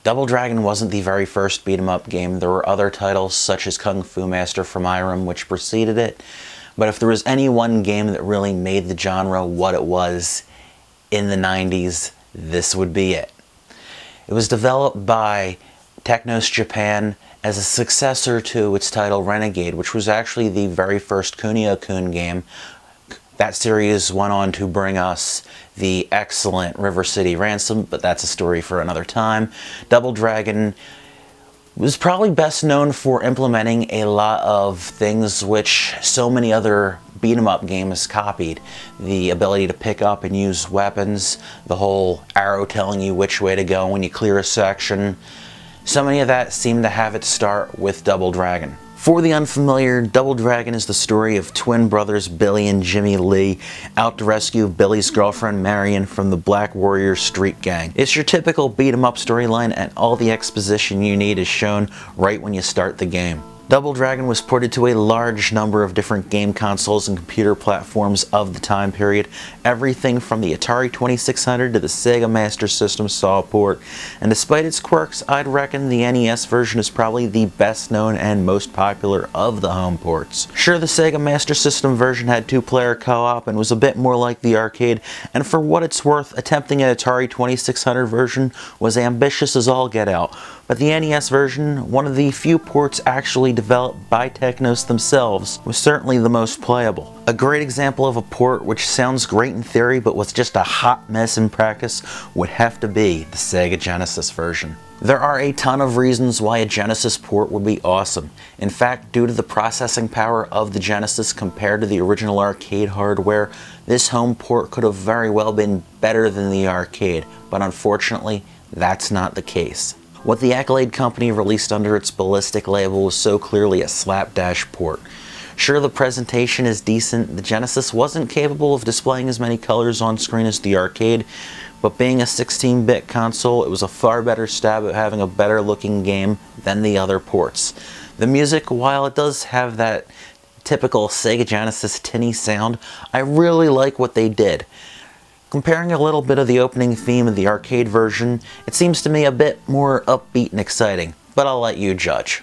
Double Dragon wasn't the very first beat-em-up game. There were other titles such as Kung Fu Master from Irem which preceded it, but if there was any one game that really made the genre what it was in the 90s, this would be it. It was developed by Technos Japan as a successor to its title Renegade, which was actually the very first Kunio-kun game. That series went on to bring us the excellent River City Ransom, but that's a story for another time. Double Dragon was probably best known for implementing a lot of things which so many other beat-em-up games copied. The ability to pick up and use weapons, the whole arrow telling you which way to go when you clear a section. So many of that seemed to have its start with Double Dragon. For the unfamiliar, Double Dragon is the story of twin brothers Billy and Jimmy Lee out to rescue Billy's girlfriend Marion from the Black Warrior street gang. It's your typical beat-em-up storyline, and all the exposition you need is shown right when you start the game. Double Dragon was ported to a large number of different game consoles and computer platforms of the time period. Everything from the Atari 2600 to the Sega Master System saw a port, and despite its quirks, I'd reckon the NES version is probably the best known and most popular of the home ports. Sure, the Sega Master System version had two-player co-op and was a bit more like the arcade, and for what it's worth, attempting an Atari 2600 version was ambitious as all get out. But the NES version, one of the few ports actually developed by Technos themselves, was certainly the most playable. A great example of a port which sounds great in theory but was just a hot mess in practice would have to be the Sega Genesis version. There are a ton of reasons why a Genesis port would be awesome. In fact, due to the processing power of the Genesis compared to the original arcade hardware, this home port could have very well been better than the arcade, but unfortunately, that's not the case. What the Accolade company released under its Ballistic label was so clearly a slapdash port. Sure, the presentation is decent. The Genesis wasn't capable of displaying as many colors on screen as the arcade, but being a 16-bit console, it was a far better stab at having a better looking game than the other ports. The music, while it does have that typical Sega Genesis tinny sound, I really like what they did. Comparing a little bit of the opening theme of the arcade version, it seems to me a bit more upbeat and exciting, but I'll let you judge.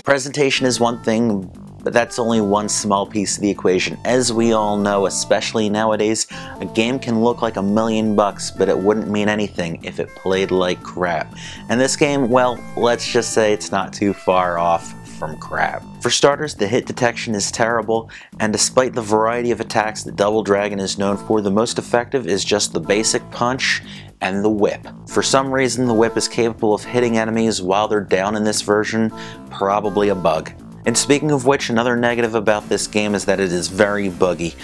Presentation is one thing, but that's only one small piece of the equation. As we all know, especially nowadays, a game can look like $1,000,000, but it wouldn't mean anything if it played like crap. And this game, well, let's just say it's not too far off from crap. For starters, the hit detection is terrible, and despite the variety of attacks that Double Dragon is known for, the most effective is just the basic punch and the whip. For some reason, the whip is capable of hitting enemies while they're down in this version, probably a bug. And speaking of which, another negative about this game is that it is very buggy.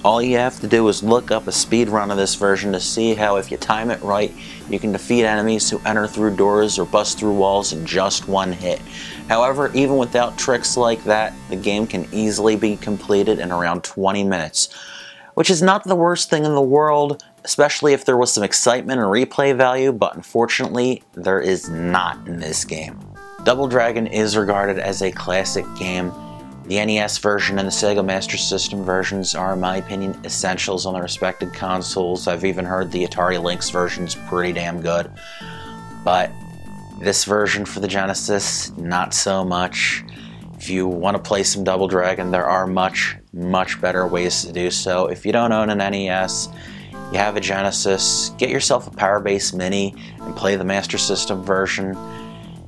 All you have to do is look up a speed run of this version to see how, if you time it right, you can defeat enemies who enter through doors or bust through walls in just one hit. However, even without tricks like that, the game can easily be completed in around 20 minutes. Which is not the worst thing in the world, especially if there was some excitement and replay value, but unfortunately, there is not in this game. Double Dragon is regarded as a classic game. The NES version and the Sega Master System versions are, in my opinion, essentials on their respective consoles. I've even heard the Atari Lynx version's pretty damn good. But this version for the Genesis, not so much. If you want to play some Double Dragon, there are much better ways to do so. If you don't own an NES, you have a Genesis, get yourself a Power Base Mini and play the Master System version.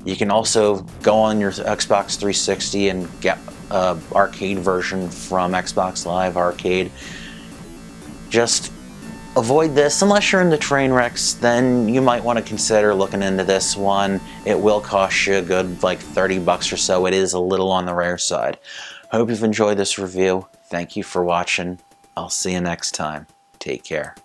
You can also go on your Xbox 360 and get an arcade version from Xbox Live Arcade. Just avoid this. Unless you're into train wrecks, then you might want to consider looking into this one. It will cost you a good like 30 bucks or so. It is a little on the rare side. Hope you've enjoyed this review. Thank you for watching. I'll see you next time. Take care.